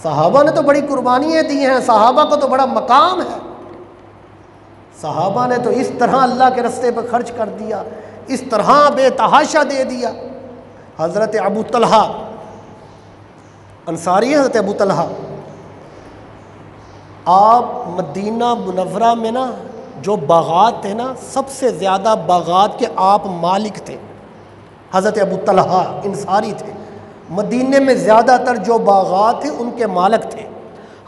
صحابہ نے تو بڑی قربانیاں دی ہیں، صحابہ کو تو بڑا مقام ہے، صحابہ نے تو اس طرح اللہ کے راستے پہ خرچ کر دیا، اس طرح بے تحاشا دے دیا۔ حضرت ابو طلحہ انصاری ہیں، حضرت ابو طلحہ، آپ مدینہ منورہ میں نا جو باغات تھے نا، سب سے زیادہ باغات کے آپ مالک تھے۔ حضرت ابو طلحہ انصاری تھے، مدینے میں زیادہ تر جو باغات تھے ان کے مالک تھے۔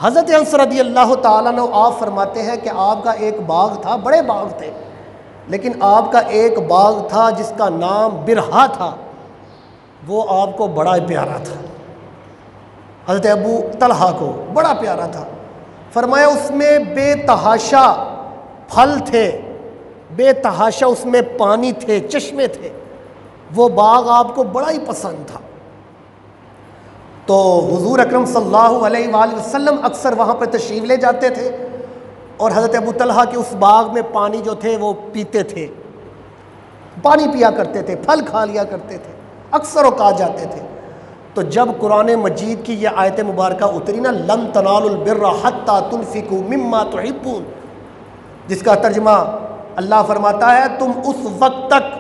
حضرت انس رضی اللہ تعالیٰ عنہ آپ فرماتے ہیں کہ آپ کا ایک باغ تھا، بڑے باغ تھے، لیکن آپ کا ایک باغ تھا جس کا نام برہا تھا، وہ آپ کو بڑا پیارا تھا، حضرت ابو طلحہ کو بڑا پیارا تھا۔ فرمایا اس میں بے تحاشا پھل تھے، بے تحاشا اس میں پانی تھے، چشمے تھے، وہ باغ آپ کو بڑا ہی پسند تھا۔ تو حضور اکرم صلی اللہ علیہ وآلہ وسلم اکثر وہاں پہ تشریف لے جاتے تھے، اور حضرت ابو طلحہ کے اس باغ میں پانی جو تھے وہ پیتے تھے، پانی پیا کرتے تھے، پھل کھا لیا کرتے تھے، اکثر اوقات جاتے تھے۔ تو جب قرآن مجید کی یہ آیت مبارکہ اتری نا، لن تنالوا البر حتی تنفقوا مما تحبون، جس کا ترجمہ اللہ فرماتا ہے تم اس وقت تک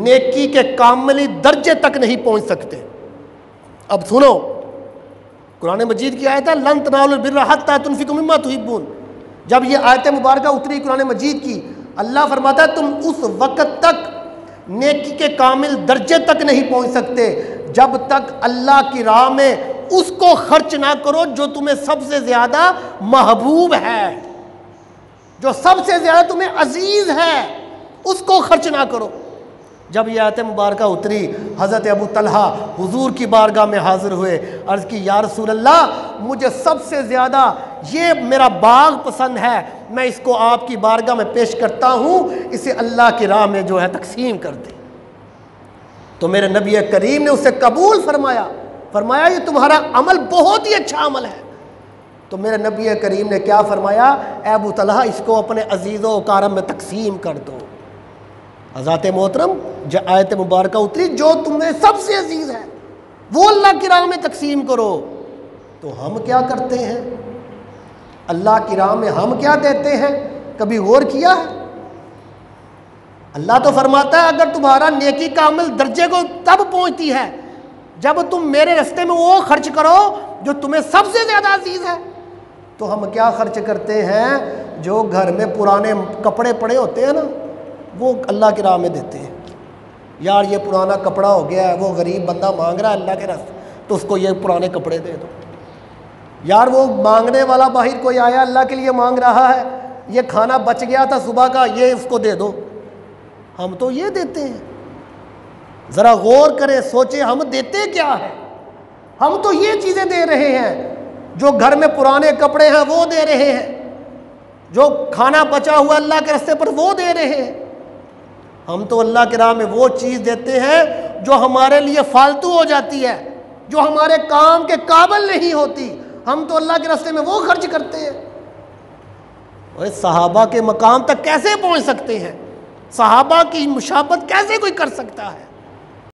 نیکی کے کاملی درجے تک نہیں پہنچ سکتے۔ اب سنو، قرآن مجید کی آیت ہے لن تنالوا البر حتی تنفقوا مما تحبون، جب یہ آیت مبارکہ اتری قرآن مجید کی، اللہ فرماتا ہے تم اس وقت تک نیکی کے کامل درجے تک نہیں پہنچ سکتے جب تک اللہ کی راہ میں اس کو خرچ نہ کرو جو تمہیں سب سے زیادہ محبوب ہے، جو سب سے زیادہ تمہیں عزیز ہے، اس کو خرچ نہ کرو۔ جب یہ آیت مبارکہ اتری، حضرت ابو طلحہ حضور کی بارگاہ میں حاضر ہوئے، عرض کی یا رسول اللہ، مجھے سب سے زیادہ یہ میرا باغ پسند ہے، میں اس کو آپ کی بارگاہ میں پیش کرتا ہوں، اسے اللہ کی راہ میں جو ہے تقسیم کر دیں۔ تو میرے نبی کریم نے اسے قبول فرمایا، فرمایا یہ تمہارا عمل بہت ہی اچھا عمل ہے۔ تو میرے نبی کریم نے کیا فرمایا، اے ابو طلحہ اس کو اپنے عزیز و اکارم میں تقسیم کر دو۔ حضرات محترم، جو آیت مبارکہ اتری جو تمہیں سب سے عزیز ہے وہ اللہ کی راہ میں تقسیم کرو۔ تو ہم کیا کرتے ہیں اللہ کی راہ میں، ہم کیا دیتے ہیں، کبھی غور کیا ہے؟ اللہ تو فرماتا ہے اگر تمہارا نیکی کا عمل درجے کو تب پہنچتی ہے جب تم میرے راستے میں وہ خرچ کرو جو تمہیں سب سے زیادہ عزیز ہے۔ تو ہم کیا خرچ کرتے ہیں، جو گھر میں پرانے کپڑے پڑے ہوتے ہیں نا، وہ اللہ کی راہ میں دیتے ہیں۔ یار یہ پرانا کپڑا ہو گیا ہے، وہ غریب بندہ مانگ رہا ہے اللہ کے راستے، تو اس کو یہ پرانے کپڑے دے دو۔ یار وہ مانگنے والا باہر کوئی آیا اللہ کے لیے مانگ رہا ہے، یہ کھانا بچ گیا تھا صبح کا، یہ اس کو دے دو۔ ہم تو یہ دیتے ہیں۔ ذرا غور کریں، سوچیں ہم دیتے کیا ہے؟ ہم تو یہ چیزیں دے رہے ہیں، جو گھر میں پرانے کپڑے ہیں وہ دے رہے ہیں، جو کھانا بچا ہوا اللہ کے راستے پر وہ دے رہے ہیں۔ ہم تو اللہ کی راہ میں وہ چیز دیتے ہیں جو ہمارے لیے فالتو ہو جاتی ہے، جو ہمارے کام کے قابل نہیں ہوتی، ہم تو اللہ کے راستے میں وہ خرچ کرتے ہیں۔ اور صحابہ کے مقام تک کیسے پہنچ سکتے ہیں؟ صحابہ کی مشابہت کیسے کوئی کر سکتا ہے؟